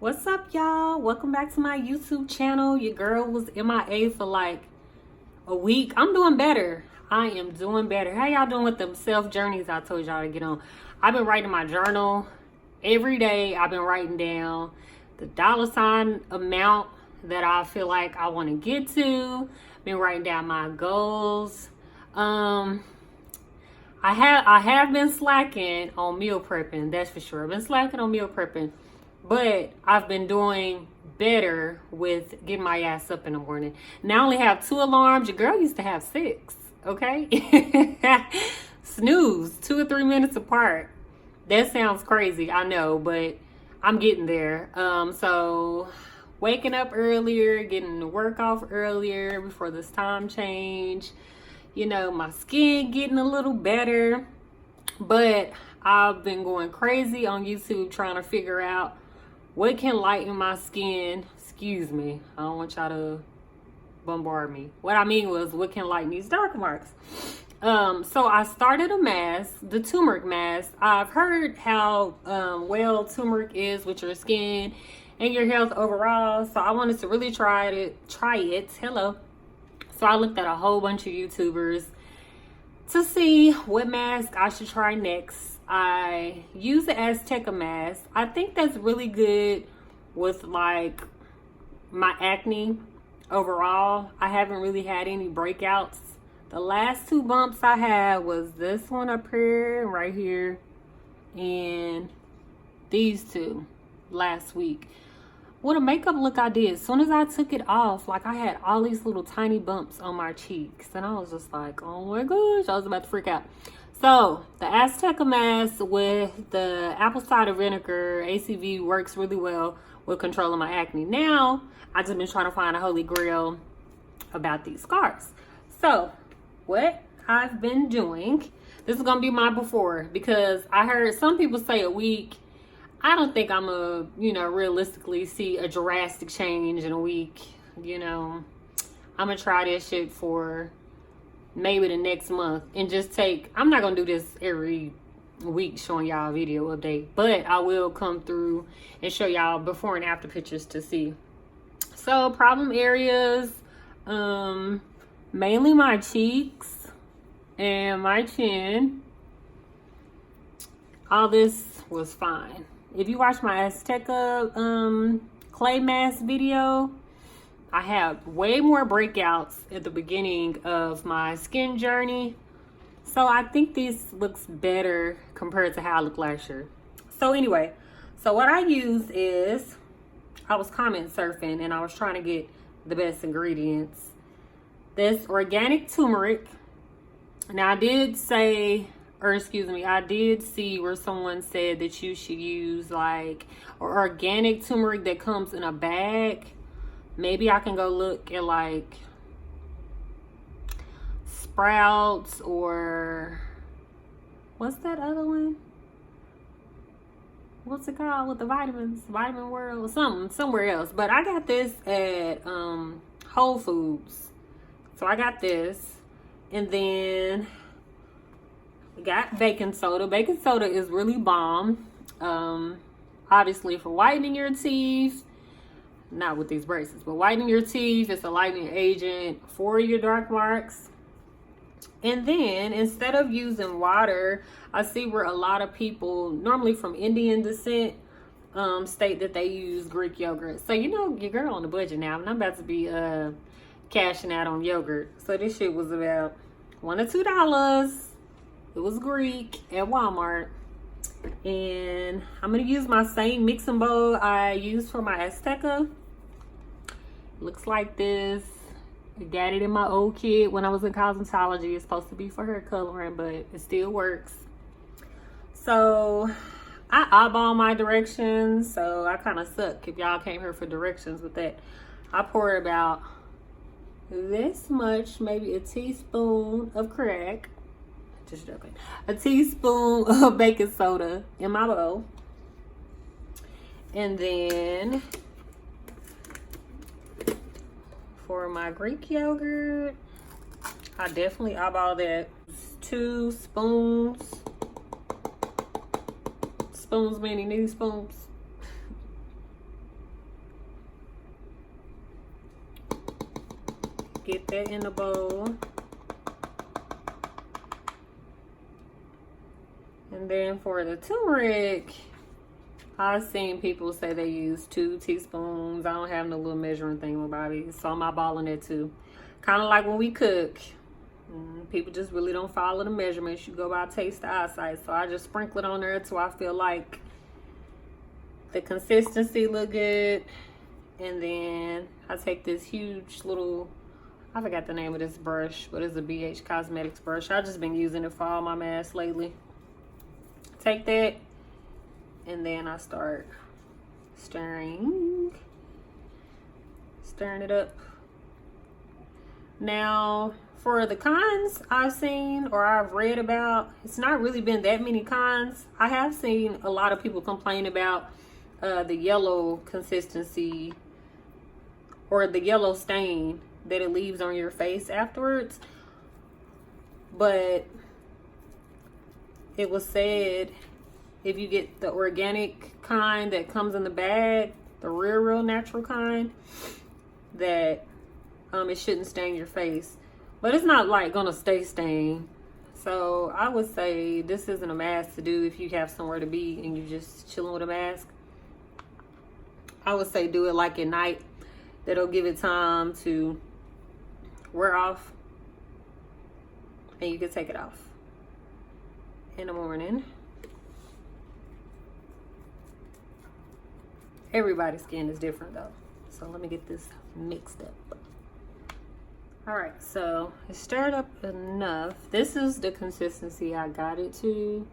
What's up, y'all? Welcome back to my YouTube channel. Your girl was MIA for like a week. I'm doing better. I am doing better. How y'all doing with them self journeys I told y'all to get on? I've been writing my journal every day. I've been writing down the $ amount that I feel like I want to get to. Been writing down my goals. I have been slacking on meal prepping, that's for sure. I've been slacking on meal prepping, but I've been doing better with getting my ass up in the morning. Now I only have 2 alarms. Your girl used to have 6, okay? Snooze, 2 or 3 minutes apart. That sounds crazy, I know, but I'm getting there. So waking up earlier, getting the work off earlier before this time change. You know, my skin getting a little better, but I've been going crazy on YouTube trying to figure out what can lighten my skin. Excuse me, I don't want y'all to bombard me. What I mean was, what can lighten these dark marks? So I started a mask, the turmeric mask. I've heard how well turmeric is with your skin and your health overall, so I wanted to really try it. Hello. So I looked at a whole bunch of YouTubers to see what mask I should try next. I use the Azteca mask. I think that's really good with like my acne overall. I haven't really had any breakouts. The last 2 bumps I had was this one up here, right here, and these 2 last week. What a makeup look I did. As soon as I took it off, like I had all these little tiny bumps on my cheeks. And I was just like, oh my gosh, I was about to freak out. So the Azteca mask with the apple cider vinegar ACV works really well with controlling my acne. Now, I just been trying to find a holy grail about these scars. So what I've been doing, this is going to be my before, because I heard some people say a week. I don't think I'm realistically see a drastic change in a week. I'm gonna try this shit for maybe the next month and just I'm not gonna do this every week showing y'all a video update, but I will come through and show y'all before and after pictures to see. So problem areas, mainly my cheeks and my chin. All this was fine. If you watch my Azteca clay mask video, I have way more breakouts at the beginning of my skin journey. So I think this looks better compared to how I looked last year. So anyway, so what I use is, I was comment surfing and I was trying to get the best ingredients. This organic turmeric. Now I did see where someone said that you should use like organic turmeric that comes in a bag. Maybe I can go look at like Sprouts, or what's that other one? What's it called with the vitamins? Vitamin World or somewhere else. But I got this at Whole Foods. So I got this, and then got baking soda. Baking soda is really bomb. Obviously for whitening your teeth, not with these braces, but whitening your teeth. It's a lightening agent for your dark marks. And then instead of using water, I see where a lot of people, normally from Indian descent, state that they use Greek yogurt. So your girl on the budget now, and I'm about to be cashing out on yogurt. So this shit was about $1 to $2. It was Greek at Walmart. And I'm going to use my same mixing bowl I used for my Azteca. Looks like this. I got it in my old kit when I was in cosmetology. It's supposed to be for hair coloring, but it still works. So I eyeball my directions. So I kind of suck if y'all came here for directions with that. I poured about this much, maybe a teaspoon of crack. Just joking. A teaspoon of baking soda in my bowl. And then for my Greek yogurt, I definitely eyeball that. 2 spoons. Spoons meaning new spoons. Get that in the bowl. And then for the turmeric, I've seen people say they use 2 teaspoons. I don't have no little measuring thing about it, so I'm eyeballing that too. Kind of like when we cook. People just really don't follow the measurements. You go by taste the eyesight. So I just sprinkle it on there till I feel like the consistency look good. And then I take this huge little, I forgot the name of this brush, but it's a BH Cosmetics brush. I've just been using it for all my masks lately. Take that, and then I start stirring it up. Now, for the kinds I've seen or I've read about, it's not really been that many kinds. I have seen a lot of people complain about the yellow consistency or the yellow stain that it leaves on your face afterwards. But it was said if you get the organic kind that comes in the bag, the real natural kind, that it shouldn't stain your face. But it's not like gonna stay stained. So I would say this isn't a mask to do if you have somewhere to be and you're just chilling with a mask. I would say do it like at night. That'll give it time to wear off, and you can take it off in the morning. Everybody's skin is different though, so let me get this mixed up. All right, so it's stirred up enough. This is the consistency I got it to.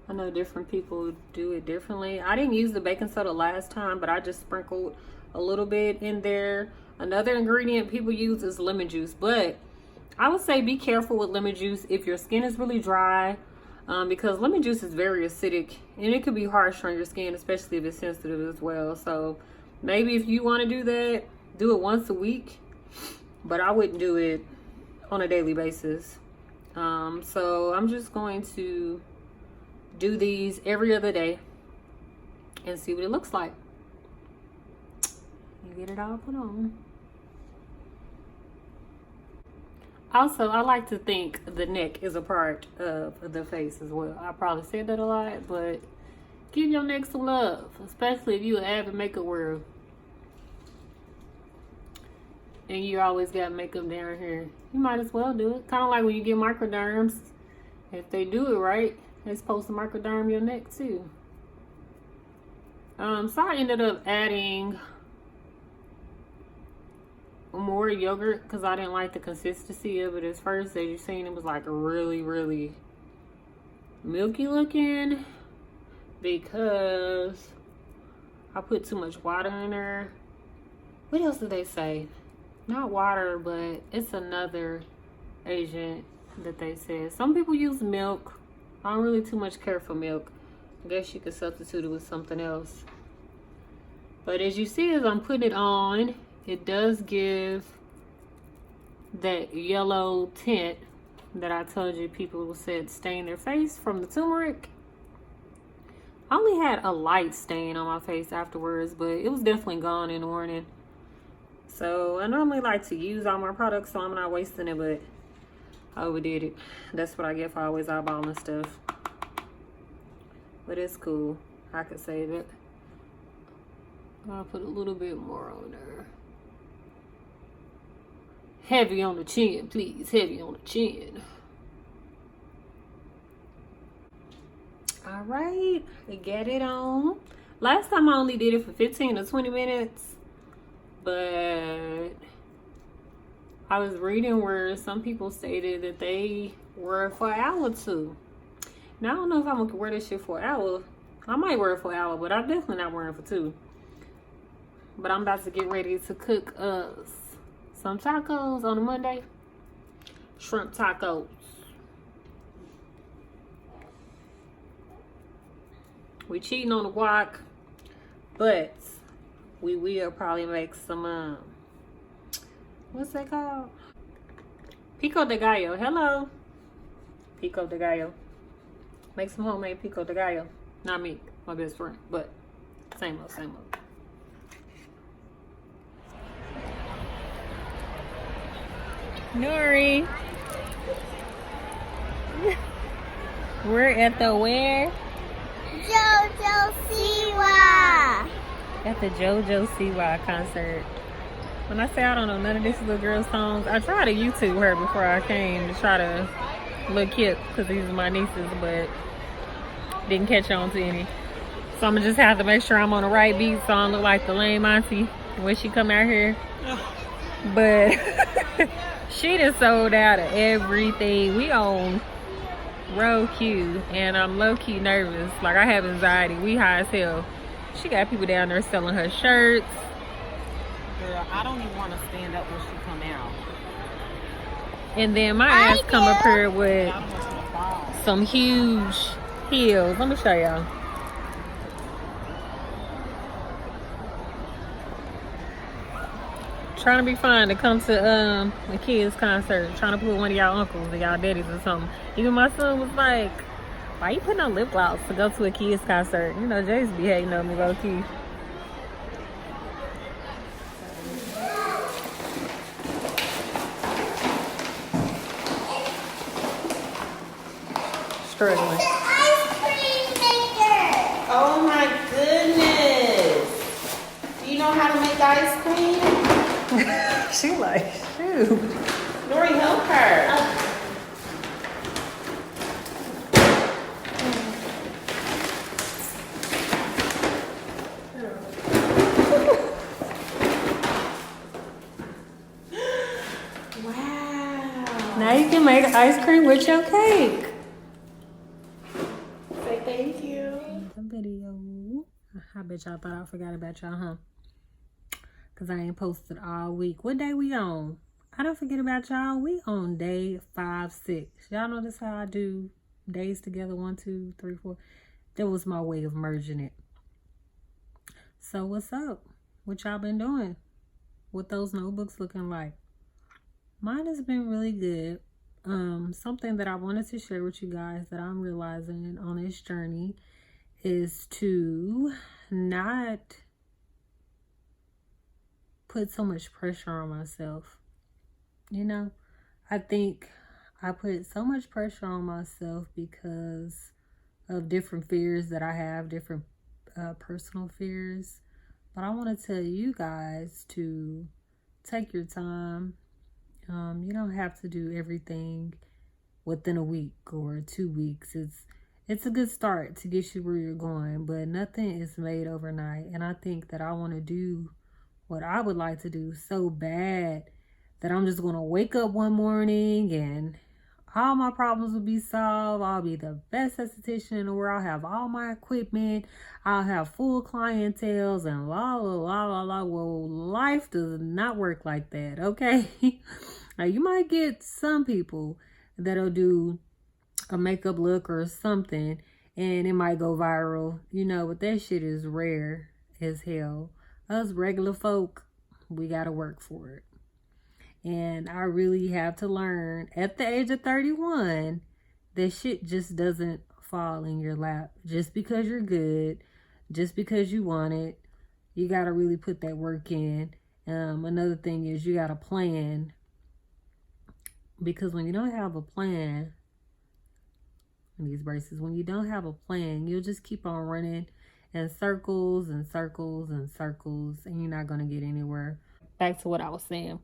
I know different people do it differently. I didn't use the baking soda last time, but I just sprinkled a little bit in there. Another ingredient people use is lemon juice, but I would say be careful with lemon juice if your skin is really dry, because lemon juice is very acidic and it could be harsh on your skin, especially if it's sensitive as well. So maybe if you want to do that, do it once a week, but I wouldn't do it on a daily basis. So I'm just going to do these every other day and see what it looks like. You get it all put on. Also, I like to think the neck is a part of the face as well. I probably said that a lot, but give your neck some love, especially if you're an avid makeup wearer and you always got makeup down here. You might as well do it. Kind of like when you get microderms. If they do it right, they're supposed to microderm your neck too. So I ended up adding more yogurt because I didn't like the consistency of it at first. As you seen, it was like really milky looking because I put too much water in there. What else did they say? Not water, but it's another agent that they said. Some people use milk. I don't really too much care for milk. I guess you could substitute it with something else. But as you see, as I'm putting it on, it does give that yellow tint that I told you people said stain their face from the turmeric. I only had a light stain on my face afterwards, but it was definitely gone in the morning. So I normally like to use all my products so I'm not wasting it, but I overdid it. That's what I get for always eyeballing stuff. But it's cool. I could save it. I'll put a little bit more on there. Heavy on the chin, please. Heavy on the chin. All right, we get it on. Last time I only did it for 15 to 20 minutes, but I was reading where some people stated that they wear it for an hour or two. Now, I don't know if I'm gonna wear this shit for an hour. I might wear it for an hour, but I'm definitely not wearing it for 2. But I'm about to get ready to cook some tacos on a Monday. Shrimp tacos. We cheating on the guac, but we will probably make some what's that called? Pico de gallo. Hello. Pico de gallo. Make some homemade pico de gallo. Not me, my best friend, but same old, same old. Nori. We're at the where? Jojo Siwa. At the Jojo Siwa concert. When I say I don't know none of this little girl's songs, I tried to YouTube her before I came to try to look cute because these are my nieces, but didn't catch on to any. So I'm gonna just have to make sure I'm on the right beat so I don't look like the lame auntie when she come out here. But she just sold out of everything. We on row Q and I'm low-key nervous. Like I have anxiety. We high as hell. She got people down there selling her shirts. Girl, I don't even want to stand up when she come out. And then my ass come up here with some huge heels. Let me show y'all. Trying to be fun to come to a kid's concert. Trying to put one of y'all uncles or y'all daddies or something. Even my son was like, why you putting on lip gloss to go to a kid's concert? You know, Jay's be hating on me low key. Struggling. Ice cream maker. Oh my goodness. Do you know how to make ice cream? She like, shoot. Lori, help her. Wow. Now you can make ice cream with your cake. Say thank you. The video. I bet y'all thought I forgot about y'all, huh? Because I ain't posted all week. What day we on? I don't forget about y'all. We on day 5, 6. Y'all notice how I do days together? 1, 2, 3, 4. That was my way of merging it. So what's up? What y'all been doing? What those notebooks looking like? Mine has been really good. Something that I wanted to share with you guys that I'm realizing on this journey is to not put so much pressure on myself. You know, I think I put so much pressure on myself because of different fears that I have, different personal fears. But I want to tell you guys to take your time. You don't have to do everything within a week or 2 weeks. It's a good start to get you where you're going, but nothing is made overnight. And I think that I want to do what I would like to do so bad that I'm just going to wake up one morning and all my problems will be solved. I'll be the best esthetician in the world. I'll have all my equipment. I'll have full clientele and la la la la la. Well, life does not work like that, okay? Now, you might get some people that'll do a makeup look or something and it might go viral, you know, but that shit is rare as hell. Us regular folk, we gotta work for it. And I really have to learn at the age of 31 that shit just doesn't fall in your lap. Just because you're good, just because you want it, you gotta really put that work in. Another thing is you gotta plan. Because when you don't have a plan, these braces, when you don't have a plan, you'll just keep on running in circles and circles and circles, and you're not going to get anywhere. Back to what I was saying.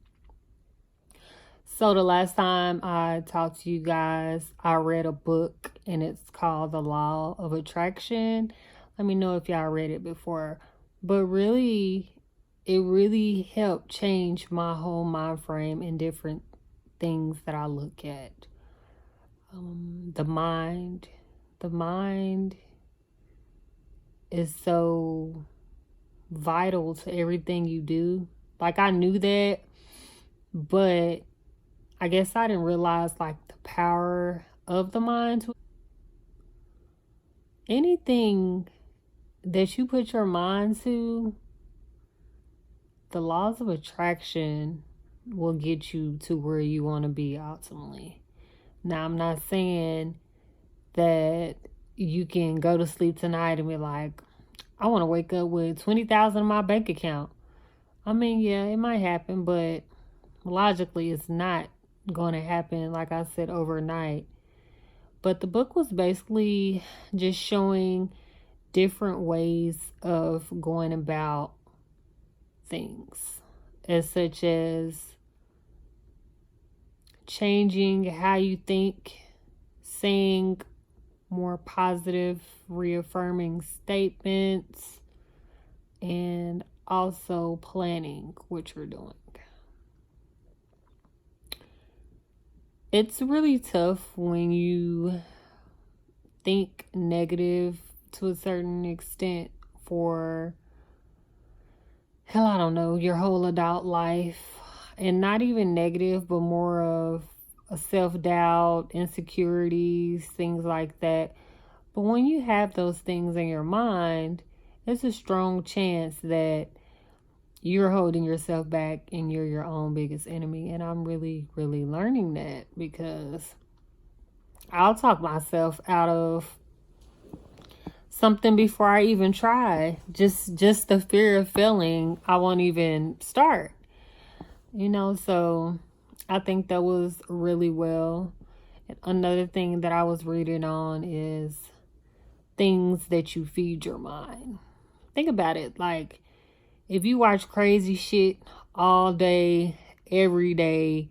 So the last time I talked to you guys, I read a book, and it's called The Law of Attraction. Let me know if y'all read it before. But really, it really helped change my whole mind frame and different things that I look at. The mind is so vital to everything you do. Like, I knew that, but I guess I didn't realize like the power of the mind. Anything that you put your mind to, the laws of attraction will get you to where you want to be ultimately. Now, I'm not saying that you can go to sleep tonight and be like, I want to wake up with $20,000 in my bank account. I mean, yeah, it might happen, but logically it's not, going to happen, like I said, overnight. But the book was basically just showing different ways of going about things, as such as changing how you think, saying more positive, reaffirming statements, and also planning what you're doing. It's really tough when you think negative to a certain extent for, hell, I don't know, your whole adult life. And not even negative, but more of a self-doubt, insecurities, things like that. But when you have those things in your mind, it's a strong chance that you're holding yourself back and you're your own biggest enemy. And I'm really, really learning that, because I'll talk myself out of something before I even try. Just the fear of failing, I won't even start. So I think that was really well. Another thing that I was reading on is things that you feed your mind. Think about it. Like, if you watch crazy shit all day, every day,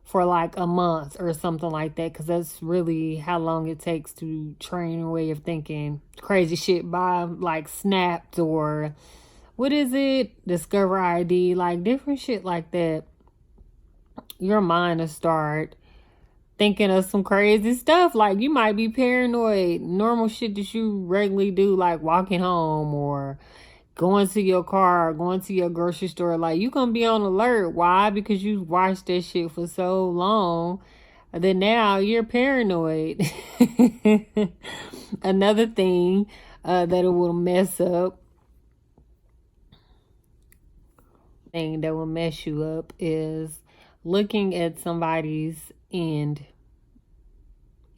for like a month or something like that, because that's really how long it takes to train your way of thinking. Crazy shit by like Snapped, or what is it? Discover ID, like different shit like that. Your mind will start thinking of some crazy stuff. Like, you might be paranoid. Normal shit that you regularly do, like walking home or going to your car, going to your grocery store. Like, you gonna be on alert. Why? Because you watched that shit for so long that now you're paranoid. Another thing that it will mess up, thing that will mess you up, is looking at somebody's end.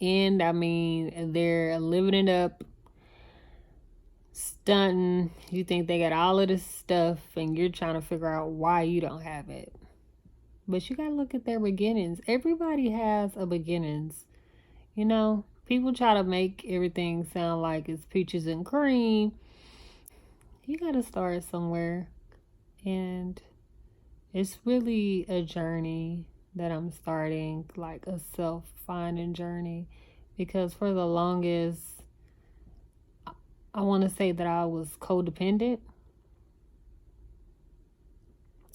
I mean, they're living it up, stunting. You think they got all of this stuff, and you're trying to figure out why you don't have it. But you gotta look at their beginnings. Everybody has a beginnings. People try to make everything sound like it's peaches and cream. You gotta start somewhere. And it's really a journey that I'm starting, like a self-finding journey. Because for the longest, I want to say that I was codependent.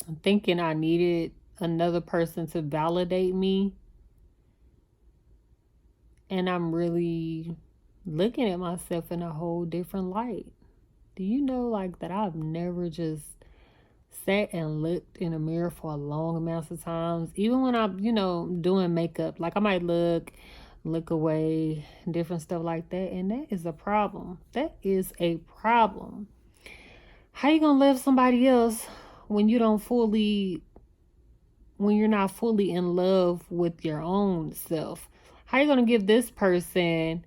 I'm thinking I needed another person to validate me. And I'm really looking at myself in a whole different light. Do you know, like, that I've never just sat and looked in a mirror for a long amount of times? Even when I'm, doing makeup, like I might look away, different stuff like that. And that is a problem. That is a problem. How you gonna love somebody else when you're not fully in love with your own self? How you gonna give this person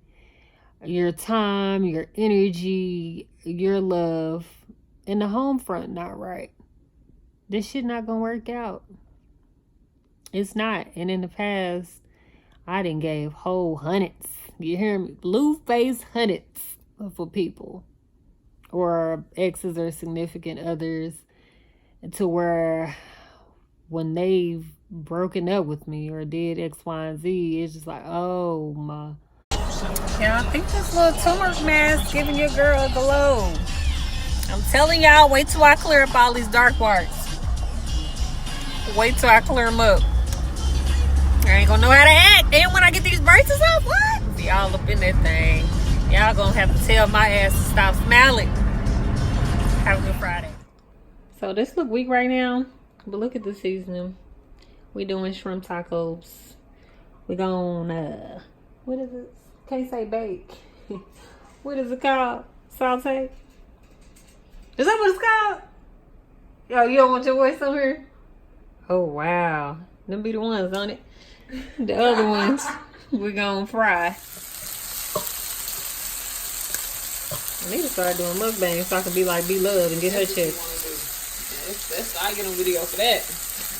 your time, your energy, your love, and the home front not right? This shit not gonna work out. It's not. And in the past, I done gave whole hundreds. You hear me? Blue face hundreds for people, or exes or significant others, to where when they've broken up with me or did X, Y, and Z, it's just like, oh my. Yeah, I think this little turmeric mask giving your girl a glow. I'm telling y'all, wait till I clear up all these dark marks. Wait till I clear them up. I ain't gonna know how to act. And when I get these braces off, what? Be all up in that thing. Y'all gonna have to tell my ass to stop smiling. Have a good Friday. So this look weak right now, but look at the seasoning. We doing shrimp tacos. We gonna, what is it? Can't say bake. What is it called? Saute? Is that what it's called? Yo, you don't want your voice on here? Oh, wow. Them be the ones on it. The other ones, we're gonna fry. I need to start doing mukbangs so I can be like B-Love and get her check. I get a video for that.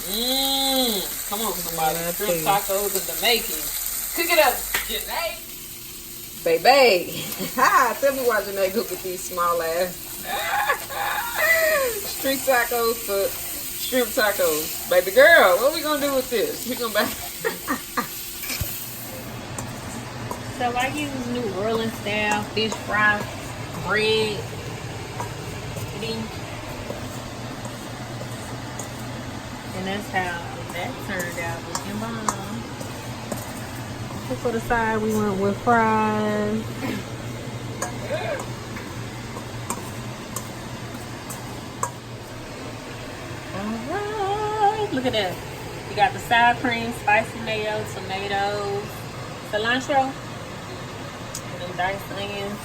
Come on, somebody. Yeah, I Shrimp see. tacos in the making. Cook it up, Janae. Baby. Tell me why Janae go get these small ass street tacos for shrimp tacos. Baby girl, what we gonna do with this? We gonna buy. So I use New Orleans style fish fry bread. And that's how that turned out, looking bomb. So for the side, we went with fries. Alright, look at that. You got the sour cream, spicy mayo, tomatoes, cilantro, and them diced onions.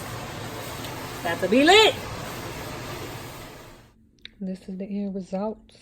Got to be lit. This is the end results.